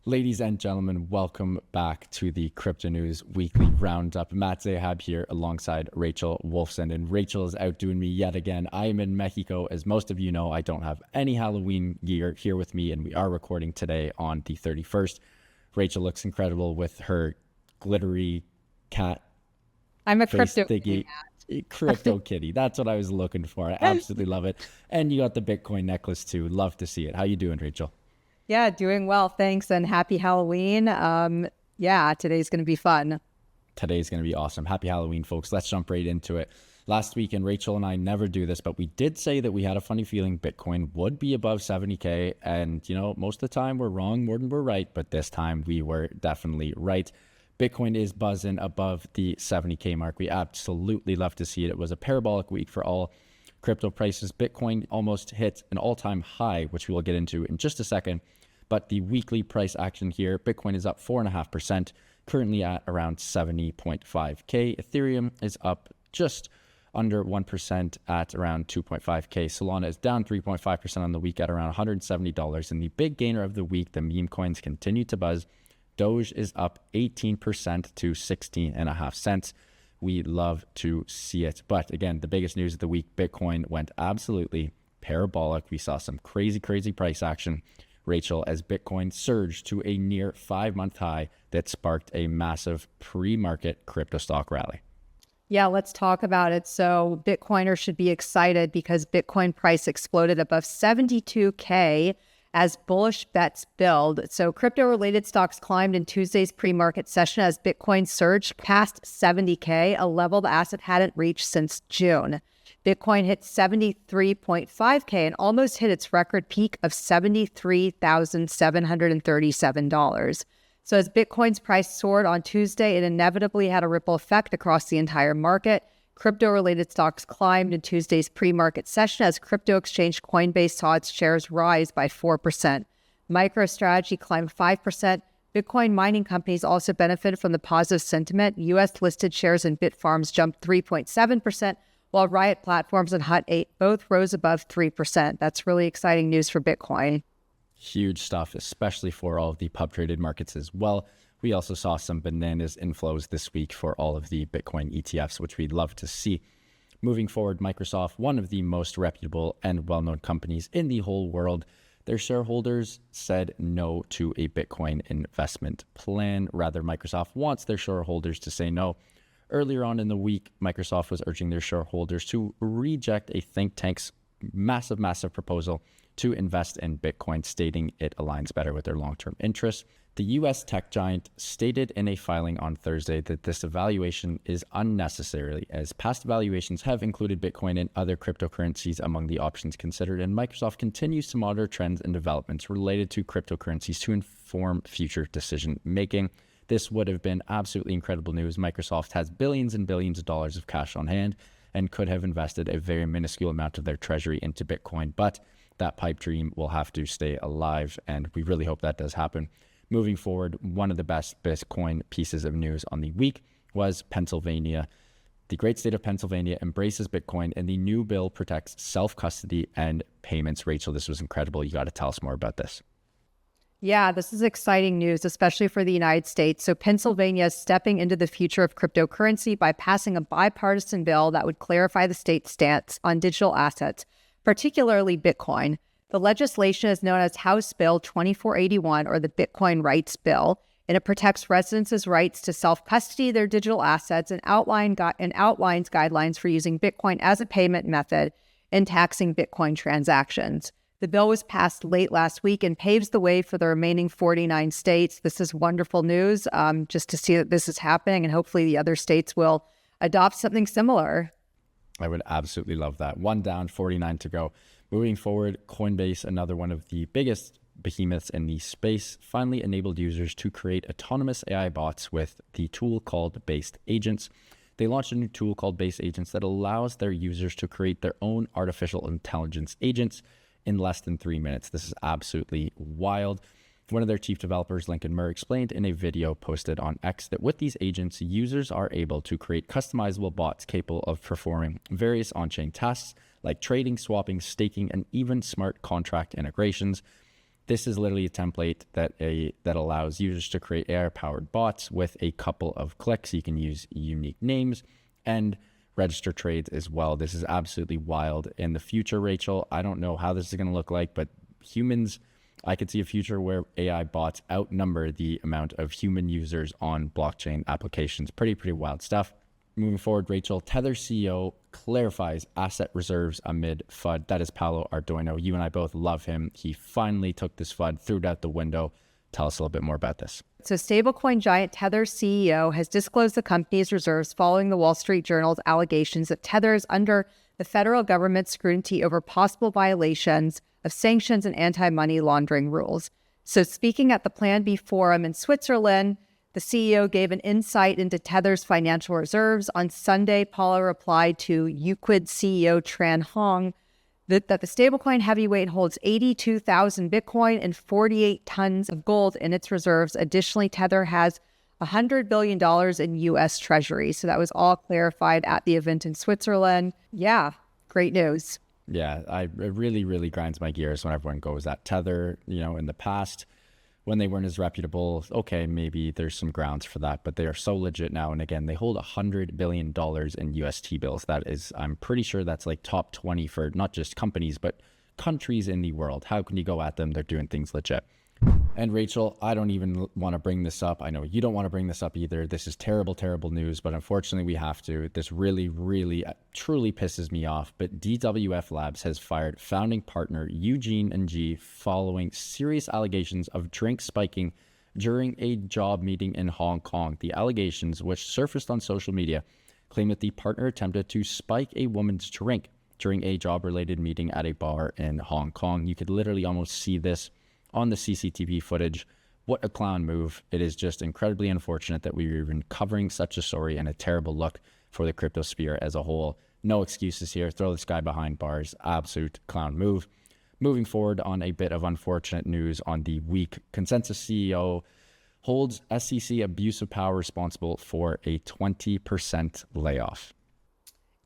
Ladies and gentlemen, welcome back to the Cryptonews Weekly Roundup. Matt Zahab here alongside Rachel Wolfson, and Rachel is outdoing me yet again. I am in Mexico. As most of you know, I don't have any Halloween gear here with me, and we are recording today on the 31st. Rachel looks incredible with her glittery cat I'm a face crypto thingy. Crypto kitty. That's what I was looking for. I absolutely love it. And you got the Bitcoin necklace too. Love to see it. How you doing, Rachel? Yeah, doing well. Thanks. And happy Halloween. Yeah, today's going to be fun. Today's going to be awesome. Happy Halloween, folks. Let's jump right into it. Last week, and Rachel and I never do this, but we did say that we had a funny feeling Bitcoin would be above 70K. And, you know, most of the time we're wrong more than we're right, but this time we were definitely right. Bitcoin is buzzing above the 70K mark. We absolutely love to see it. It was a parabolic week for all crypto prices. Bitcoin almost hit an all-time high, which we will get into in just a second. But the weekly price action here, Bitcoin is up 4.5%, currently at around 70.5K. Ethereum is up just under 1% at around 2.5K. Solana is down 3.5% on the week at around $170. And the big gainer of the week, the meme coins continue to buzz. Doge is up 18% to 16.5 cents. We love to see it. But again, the biggest news of the week, Bitcoin went absolutely parabolic. We saw some crazy price action, Rachel, as Bitcoin surged to a near 5-month high that sparked a massive pre-market crypto stock rally. Yeah, let's talk about it. So Bitcoiners should be excited because Bitcoin price exploded above 72K as bullish bets build. So crypto-related stocks climbed in Tuesday's pre-market session as Bitcoin surged past 70K, a level the asset hadn't reached since June. Bitcoin hit 73.5K and almost hit its record peak of $73,737. So as Bitcoin's price soared on Tuesday, it inevitably had a ripple effect across the entire market. Crypto-related stocks climbed in Tuesday's pre-market session as crypto exchange Coinbase saw its shares rise by 4%. MicroStrategy climbed 5%. Bitcoin mining companies also benefited from the positive sentiment. U.S.-listed shares in Bitfarms jumped 3.7%, while Riot Platforms and Hut 8 both rose above 3%. That's really exciting news for Bitcoin. Huge stuff, especially for all of the pub-traded markets as well. We also saw some bananas inflows this week for all of the Bitcoin ETFs, which we'd love to see. Moving forward, Microsoft, one of the most reputable and well-known companies in the whole world, their shareholders said no to a Bitcoin investment plan. Rather, Microsoft wants their shareholders to say no. Earlier on in the week, Microsoft was urging their shareholders to reject a think tank's massive proposal to invest in Bitcoin, stating it aligns better with their long-term interests. The U.S. tech giant stated in a filing on Thursday that this evaluation is unnecessary, as past evaluations have included Bitcoin and other cryptocurrencies among the options considered, and Microsoft continues to monitor trends and developments related to cryptocurrencies to inform future decision-making. This would have been absolutely incredible news. Microsoft has billions and billions of dollars of cash on hand and could have invested a very minuscule amount of their treasury into Bitcoin, but that pipe dream will have to stay alive, and we really hope that does happen. Moving forward, one of the best Bitcoin pieces of news on the week was Pennsylvania. The great state of Pennsylvania embraces Bitcoin, and the new bill protects self-custody and payments. Rachel, this was incredible. You got to tell us more about this. Yeah, this is exciting news, especially for the United States. So Pennsylvania is stepping into the future of cryptocurrency by passing a bipartisan bill that would clarify the state's stance on digital assets, particularly Bitcoin. The legislation is known as House Bill 2481, or the Bitcoin Rights Bill, and it protects residents' rights to self-custody their digital assets and outlines guidelines for using Bitcoin as a payment method and taxing Bitcoin transactions. The bill was passed late last week and paves the way for the remaining 49 states. This is wonderful news, just to see that this is happening, and hopefully the other states will adopt something similar. I would absolutely love that. 1 down, 49 to go. Moving forward, Coinbase, another one of the biggest behemoths in the space, finally enabled users to create autonomous AI bots with the tool called Base Agents. They launched a new tool called Base Agents that allows their users to create their own artificial intelligence agents in less than 3 minutes. This is absolutely wild. One of their chief developers, Lincoln Murr, explained in a video posted on X that with these agents, users are able to create customizable bots capable of performing various on-chain tasks like trading, swapping, staking, and even smart contract integrations. This is literally a template that allows users to create AI-powered bots with a couple of clicks. You can use unique names and register trades as well. This is absolutely wild. In the future, Rachel, I don't know how this is going to look like, but humans, I could see a future where AI bots outnumber the amount of human users on blockchain applications. Pretty wild stuff. Moving forward, Rachel, Tether CEO clarifies asset reserves amid FUD. That is Paolo Ardoino. You and I both love him. He finally took this FUD, threw it out the window. Tell us a little bit more about this. So stablecoin giant Tether CEO has disclosed the company's reserves following the Wall Street Journal's allegations that Tether is under the federal government's scrutiny over possible violations of sanctions and anti-money laundering rules. So speaking at the Plan B Forum in Switzerland, the CEO gave an insight into Tether's financial reserves. On Sunday, Paula replied to Euclid CEO Tran Hong that the stablecoin heavyweight holds 82,000 Bitcoin and 48 tons of gold in its reserves. Additionally, Tether has $100 billion in U.S. Treasury. So that was all clarified at the event in Switzerland. Yeah, great news. Yeah, it really grinds my gears when everyone goes at Tether. In the past, when they weren't as reputable, okay, maybe there's some grounds for that, but they are so legit now. And again, they hold $100 billion in UST bills. That is, I'm pretty sure that's like top 20 for not just companies, but countries in the world. How can you go at them? They're doing things legit. And Rachel, I don't even want to bring this up. I know you don't want to bring this up either. This is terrible news, but unfortunately we have to. This really, truly pisses me off. But DWF Labs has fired founding partner Eugene and G following serious allegations of drink spiking during a job meeting in Hong Kong. The allegations, which surfaced on social media, claim that the partner attempted to spike a woman's drink during a job-related meeting at a bar in Hong Kong. You could literally almost see this on the CCTV footage. What a clown move. It is just incredibly unfortunate that we are even covering such a story, and a terrible look for the crypto sphere as a whole. No excuses here. Throw this guy behind bars. Absolute clown move. Moving forward on a bit of unfortunate news on the week, Consensys CEO holds SEC abuse of power responsible for a 20% layoff.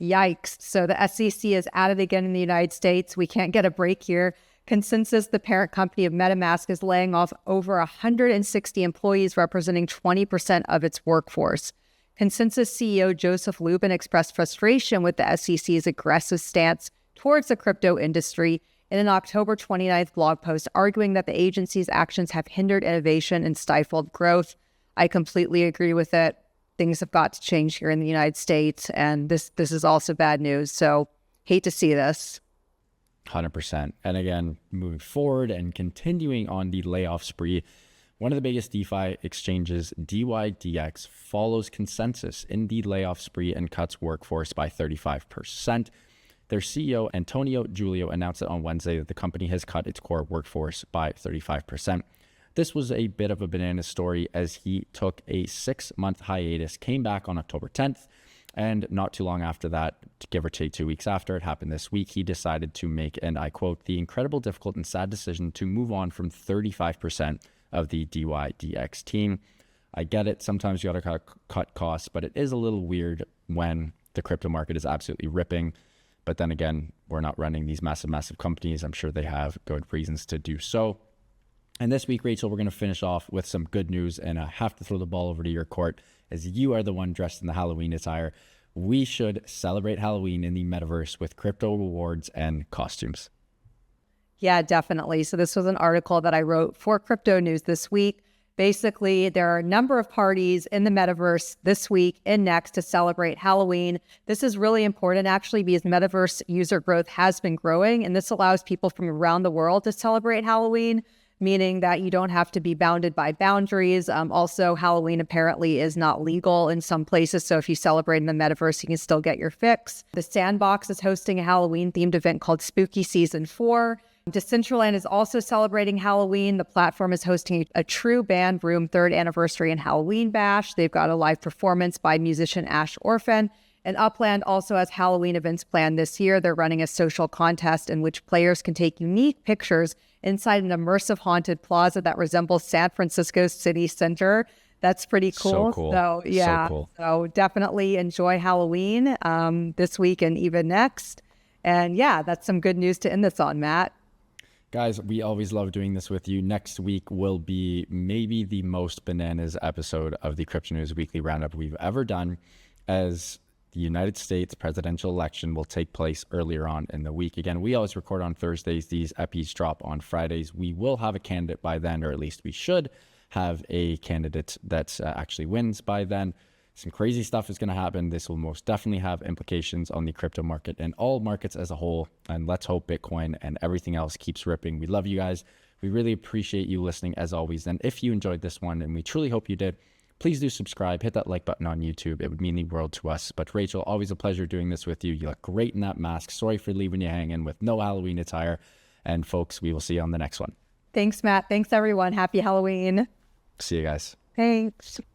Yikes. So the SEC is at it again in the United States. We can't get a break here. Consensys, the parent company of MetaMask, is laying off over 160 employees, representing 20% of its workforce. Consensys CEO Joseph Lubin expressed frustration with the SEC's aggressive stance towards the crypto industry in an October 29th blog post, arguing that the agency's actions have hindered innovation and stifled growth. I completely agree with it. Things have got to change here in the United States, and this is also bad news. So hate to see this. 100%. And again, moving forward and continuing on the layoff spree, one of the biggest DeFi exchanges, dYdX, follows Consensys in the layoff spree and cuts workforce by 35%. Their CEO, Antonio Giulio, announced it on Wednesday that the company has cut its core workforce by 35%. This was a bit of a banana story as he took a 6-month hiatus, came back on October 10th, and not too long after that, give or take 2 weeks after it happened this week, he decided to make, and I quote, the incredible, difficult, and sad decision to move on from 35% of the dYdX team. I get it. Sometimes you got to cut costs, but it is a little weird when the crypto market is absolutely ripping. But then again, we're not running these massive companies. I'm sure they have good reasons to do so. And this week, Rachel, we're going to finish off with some good news, and I have to throw the ball over to your court as you are the one dressed in the Halloween attire. We should celebrate Halloween in the Metaverse with crypto rewards and costumes. Yeah, definitely. So this was an article that I wrote for Cryptonews this week. Basically, there are a number of parties in the Metaverse this week and next to celebrate Halloween. This is really important, actually, because Metaverse user growth has been growing, and this allows people from around the world to celebrate Halloween, meaning that you don't have to be bounded by boundaries. Also, Halloween apparently is not legal in some places, so if you celebrate in the Metaverse, you can still get your fix. The Sandbox is hosting a Halloween-themed event called Spooky Season 4. Decentraland is also celebrating Halloween. The platform is hosting a True Band Room 3rd anniversary and Halloween bash. They've got a live performance by musician Ash Orphan. And Upland also has Halloween events planned this year. They're running a social contest in which players can take unique pictures inside an immersive haunted plaza that resembles San Francisco's city center. That's pretty cool. So cool. So, yeah. So cool. So definitely enjoy Halloween this week and even next. And yeah, that's some good news to end this on, Matt. Guys, we always love doing this with you. Next week will be maybe the most bananas episode of the Cryptonews Weekly Roundup we've ever done, as the United States presidential election will take place earlier on in the week. Again, we always record on Thursdays. These EPIs drop on Fridays. We will have a candidate by then, or at least we should have a candidate that actually wins by then. Some crazy stuff is going to happen. This will most definitely have implications on the crypto market and all markets as a whole. And let's hope Bitcoin and everything else keeps ripping. We love you guys. We really appreciate you listening as always. And if you enjoyed this one, and we truly hope you did, please do subscribe, hit that like button on YouTube. It would mean the world to us. But Rachel, always a pleasure doing this with you. You look great in that mask. Sorry for leaving you hanging with no Halloween attire. And folks, we will see you on the next one. Thanks, Matt. Thanks, everyone. Happy Halloween. See you guys. Thanks.